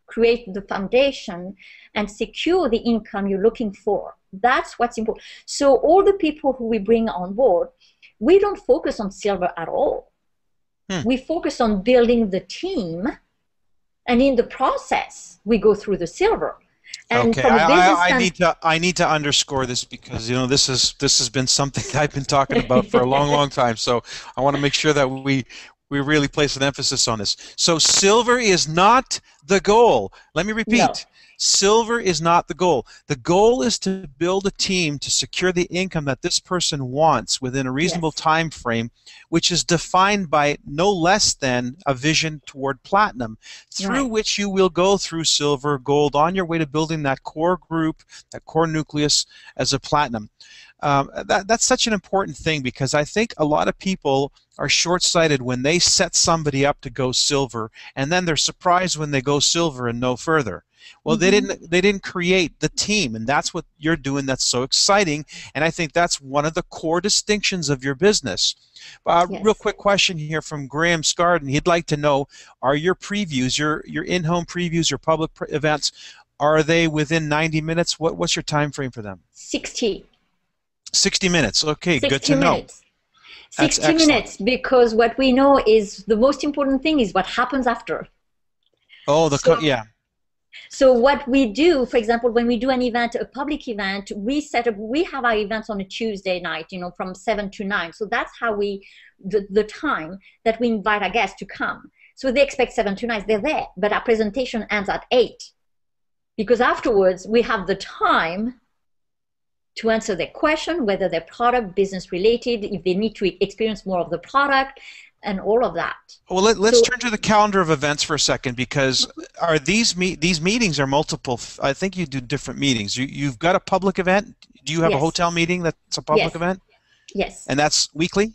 create the foundation and secure the income you're looking for. That's what's important. So all the people who we bring on board, we don't focus on silver at all. We focus on building the team, and in the process, we go through the silver. And okay, I need to underscore this, because this has been something I've been talking about for a long time. So I want to make sure that we really place an emphasis on this. So silver is not the goal. Let me repeat. No. Silver is not the goal. The goal is to build a team to secure the income that this person wants within a reasonable Yes. time frame, which is defined by no less than a vision toward platinum, through Right. which you will go through silver, gold, on your way to building that core group, that core nucleus as a platinum. That's such an important thing, because I think a lot of people are short-sighted when they set somebody up to go silver, and then they're surprised when they go silver and no further. Well, Mm-hmm. they didn't create the team, and that's what you're doing. That's so exciting, and I think that's one of the core distinctions of your business. Real Yes. quick question here from Graham Scarden. He'd like to know: are your previews, your in-home previews, your public events, are they within 90 minutes? What's your time frame for them? 60. 60 minutes. Okay, good 60 to know. minutes. That's 60 excellent. minutes, because what we know is the most important thing is what happens after. Oh, So, yeah. so what we do, for example, when we do an event, a public event, we have our events on a Tuesday night, from 7 to 9. So that's how the time that we invite our guests to come. So they expect 7 to 9, they're there, but our presentation ends at 8. Because afterwards, we have the time to answer their question, whether their product, business related, if they need to experience more of the product, and all of that. Well, let's So turn to the calendar of events for a second, because are these meetings are multiple. I think you do different meetings. You've got a public event. Do you have a yes, hotel meeting that's a public yes, event, yes, and that's weekly?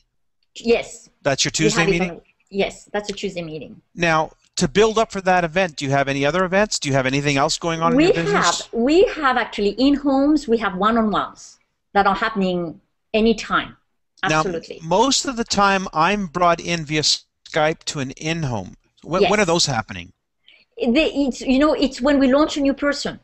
yes. That's your We Tuesday have it meeting? on, yes, that's a Tuesday meeting. Now, to build up for that event, do you have any other events? Do you have anything else going on in your business? We have actually in homes, we have one-on-ones that are happening anytime. Now, Absolutely. most of the time, I'm brought in via Skype to an in-home. When are Yes. those happening? It's when we launch a new person,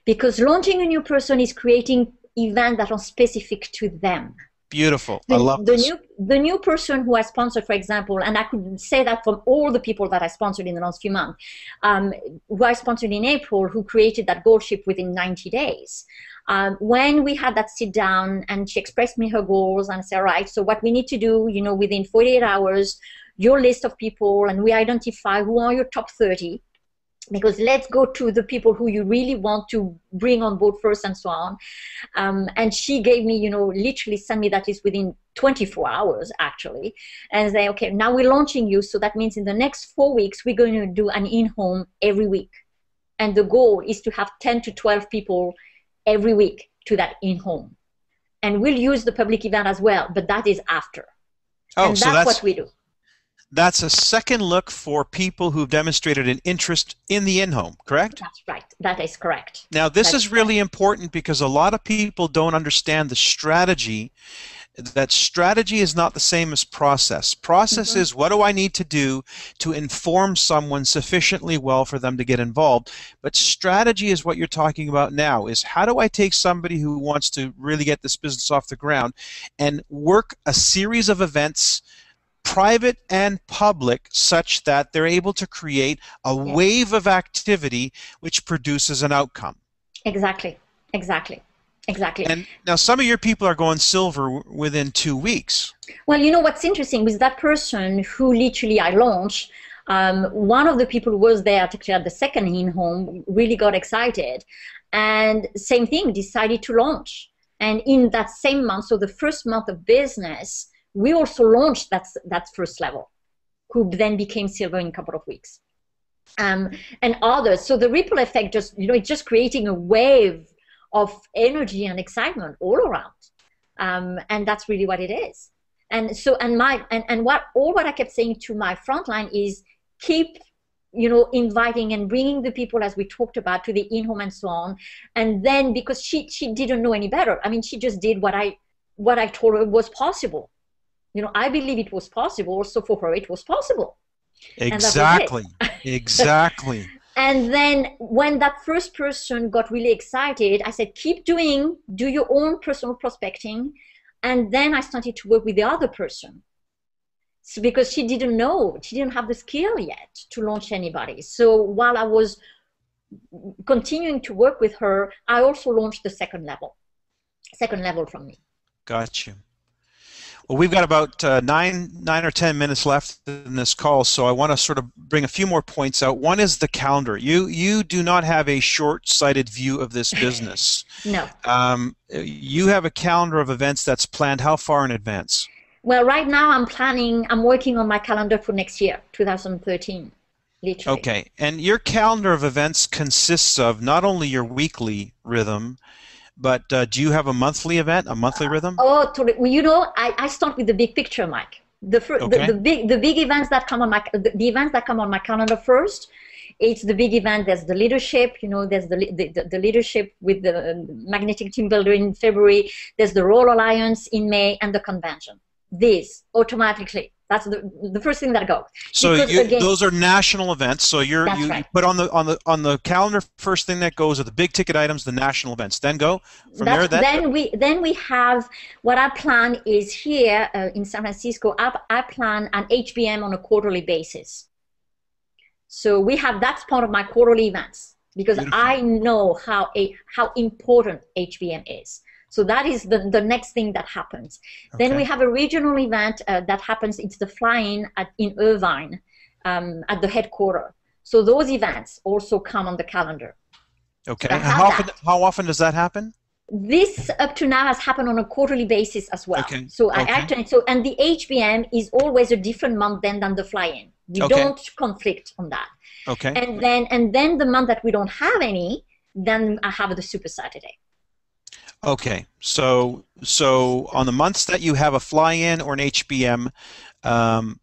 because launching a new person is creating events that are specific to them. Beautiful. I love this. The new person who I sponsored, for example, and I could say that from all the people that I sponsored in the last few months, who I sponsored in April, who created that goal ship within 90 days. When we had that sit down and she expressed me her goals and said, all right, so what we need to do, within 48 hours, your list of people, and we identify who are your top 30, because let's go to the people who you really want to bring on board first, and so on. And she gave me, literally sent me that list within 24 hours, actually, and say, okay, now we're launching you. So that means in the next 4 weeks, we're going to do an in-home every week. And the goal is to have 10 to 12 people every week to that in-home. And we'll use the public event as well, but that is after. Oh, and so that's what we do. That's a second look for people who've demonstrated an interest in the in-home, correct? That's right. That is correct. Now, this That's is really important, because a lot of people don't understand the strategy. That strategy is not the same as process. Process is, what do I need to do to inform someone sufficiently well for them to get involved? But strategy is what you're talking about now, is how do I take somebody who wants to really get this business off the ground and work a series of events, private and public, such that they're able to create a wave of activity which produces an outcome. Exactly. And now some of your people are going silver within 2 weeks. Well, what's interesting with that person who literally I launched, one of the people who was there actually at the second in-home really got excited, and same thing, decided to launch. And in that same month, so the first month of business, we also launched that first level, who then became silver in a couple of weeks, and others. So the ripple effect it's just creating a wave of energy and excitement all around, and that's really what it is. And so what I kept saying to my frontline is keep inviting and bringing the people, as we talked about, to the in-home and so on. And then, because she didn't know any better, I mean, she just did what I told her was possible. I believe it was possible, so for her it was possible. Exactly. Exactly. And then when that first person got really excited, I said, do your own personal prospecting. And then I started to work with the other person. So because she didn't have the skill yet to launch anybody. So while I was continuing to work with her, I also launched the second level from me. Gotcha. Well, we've got about nine or 10 minutes left in this call, so I want to sort of bring a few more points out. One is the calendar. You do not have a short-sighted view of this business. No. You have a calendar of events that's planned how far in advance? Well, right now I'm working on my calendar for next year, 2013, literally. Okay, and your calendar of events consists of not only your weekly rhythm, but do you have a monthly event, a monthly rhythm? Oh, totally. Well, you know, I start with the big picture, Mike. The big events that come on the events that come on my calendar first. It's the big event. There's the leadership. You know, there's the leadership with the magnetic team builder in February. There's the Royal Alliance in May, and the convention. This automatically. That's the first thing that goes. So again, those are national events. So you right. put on the calendar, first thing that goes are the big ticket items, the national events. Then go from there. Then we have what I plan is here in San Francisco. I plan an HBM on a quarterly basis. So that's part of my quarterly events because beautiful. I know how important HBM is. So that is the next thing that happens. Okay. Then we have a regional event that happens. It's the fly-in in Irvine at the headquarters. So those events also come on the calendar. Okay. And how often does that happen? This up to now has happened on a quarterly basis as well. Okay. So and the HBM is always a different month than the fly-in. We don't conflict on that. Okay. And then the month that we don't have any, then I have the Super Saturday. Okay, so on the months that you have a fly-in or an HBM,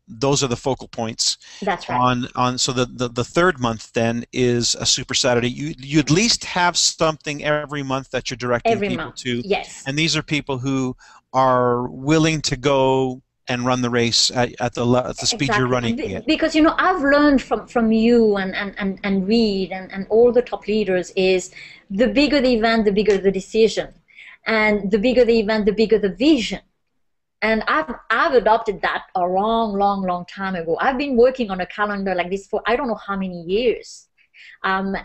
those are the focal points. That's right. So the third month then is a Super Saturday. You at least have something every month that you're directing people to. Yes. And these are people who are willing to go and run the race at the speed you're running it. Because, you know, I've learned from you and Reed and all the top leaders is the bigger the event, the bigger the decision. And the bigger the event, the bigger the vision. And I've adopted that a long time ago. I've been working on a calendar like this for I don't know how many years. And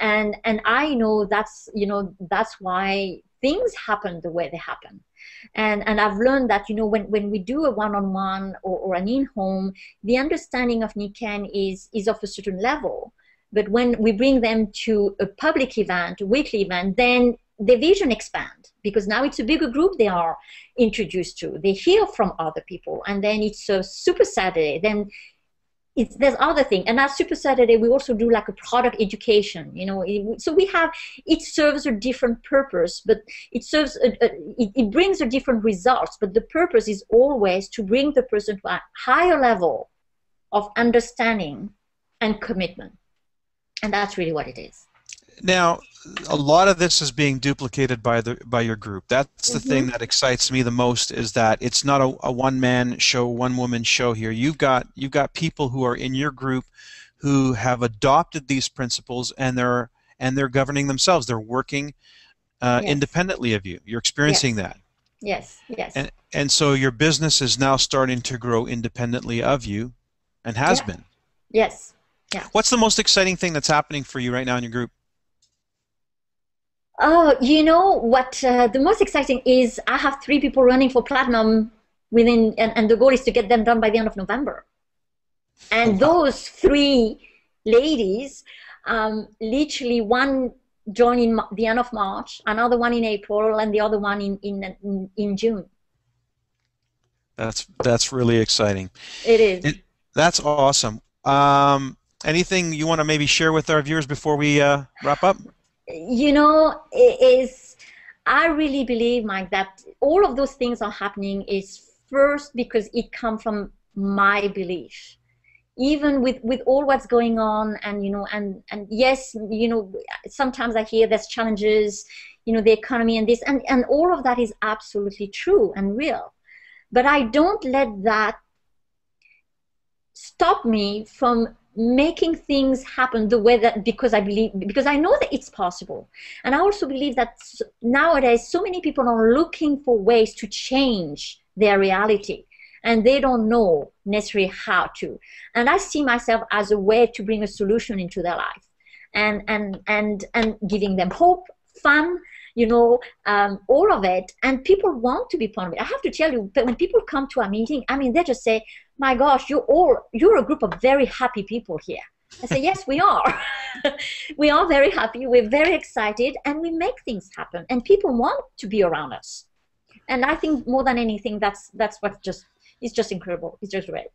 I know that's why things happen the way they happen. And I've learned that, you know, when we do a one-on-one or an in-home, the understanding of Nikken is of a certain level. But when we bring them to a public event, a weekly event, then the vision expand because now it's a bigger group they are introduced to. They hear from other people, and then it's a Super Saturday. Then there's other thing, and at Super Saturday we also do like a product education. You know, so it serves a different purpose, but it serves it brings a different results. But the purpose is always to bring the person to a higher level of understanding and commitment, and that's really what it is. Now, a lot of this is being duplicated by your group. That's the thing that excites me the most, is that it's not a one-man show, one-woman show here. You've got people who are in your group who have adopted these principles, and they're governing themselves. They're working independently of you. You're experiencing that. Yes. And so your business is now starting to grow independently of you, and has been. Yes. Yeah. What's the most exciting thing that's happening for you right now in your group? Oh, you know what? The most exciting is I have 3 people running for platinum and the goal is to get them done by the end of November. And those 3 ladies, literally one joined in the end of March, another one in April, and the other one in June. That's really exciting. It is. That's awesome. Anything you want to maybe share with our viewers before we wrap up? You know, I really believe, Mike, that all of those things are happening is first because it comes from my belief. Even with all what's going on, and you know, and yes, you know, sometimes I hear there's challenges, you know, the economy and this, and all of that is absolutely true and real. But I don't let that stop me from making things happen the way that, because I know that it's possible. And I also believe that nowadays so many people are looking for ways to change their reality, and they don't know necessarily how to. And I see myself as a way to bring a solution into their life, and giving them hope, fun, all of it, and people want to be part of it. I have to tell you, when people come to our meeting, I mean, they just say, my gosh, you're a group of very happy people here. I say, yes, we are. We are very happy, we're very excited, and we make things happen, and people want to be around us. And I think more than anything, that's what it's just incredible. It's just great.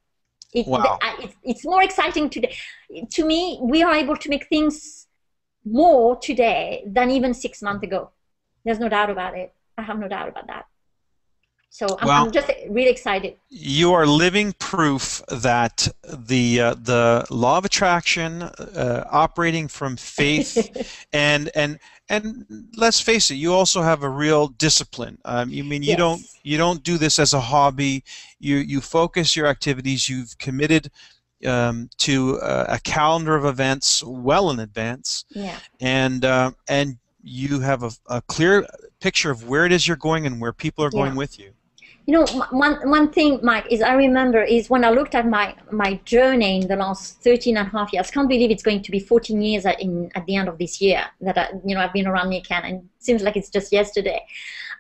Wow. It's more exciting today. To me, we are able to make things more today than even 6 months ago. There's no doubt about it. I have no doubt about that. So I'm just really excited. You are living proof that the law of attraction, operating from faith, and let's face it, you also have a real discipline. You don't do this as a hobby. You focus your activities. You've committed to a calendar of events well in advance. Yeah. And you have a clear picture of where it is you're going and where people are going with you. One thing, Mike, is I remember is when I looked at my journey in the last 13 and a half years, I can't believe it's going to be 14 years at the end of this year that I've been around Nikken, and it seems like it's just yesterday.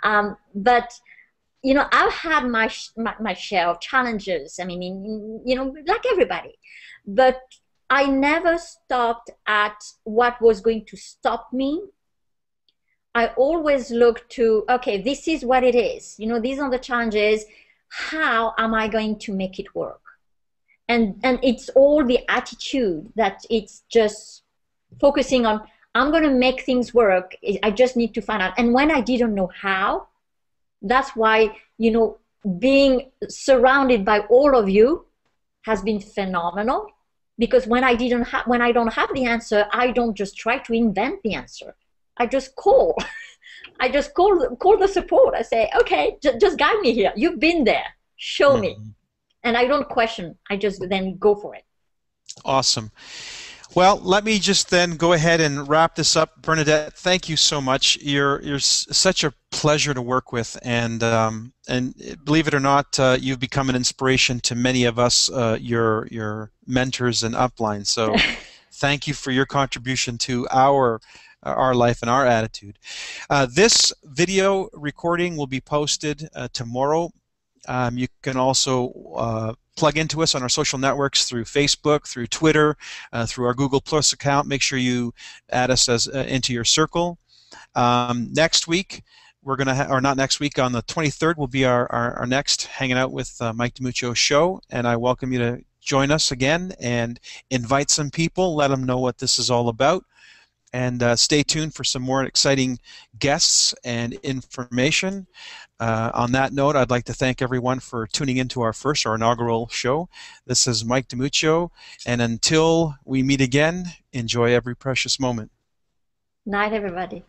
But I've had my share of challenges. I mean, like everybody, but I never stopped at what was going to stop me. I always look to, okay, this is what it is. These are the challenges. How am I going to make it work? And it's all the attitude that it's just focusing on, I'm going to make things work. I just need to find out. And when I didn't know how, that's why, being surrounded by all of you has been phenomenal. Because when I don't have the answer, I don't just try to invent the answer. I just call. I just call the support. I say, okay, just guide me here. You've been there. Show me. And I don't question. I just then go for it. Awesome. Well, let me just then go ahead and wrap this up. Bernadette, thank you so much. You're such a pleasure to work with, and believe it or not, you've become an inspiration to many of us, your mentors and upline. So thank you for your contribution to our life and our attitude. This video recording will be posted tomorrow. You can also plug into us on our social networks through Facebook, through Twitter, through our Google Plus account. Make sure you add us as into your circle. Next week, we're going to, or not next week, on the 23rd will be our next Hanging Out with Mike DiMuccio show, and I welcome you to join us again and invite some people, let them know what this is all about. And stay tuned for some more exciting guests and information. On that note, I'd like to thank everyone for tuning into our inaugural show. This is Mike DiMuccio, and until we meet again, enjoy every precious moment. Night, everybody.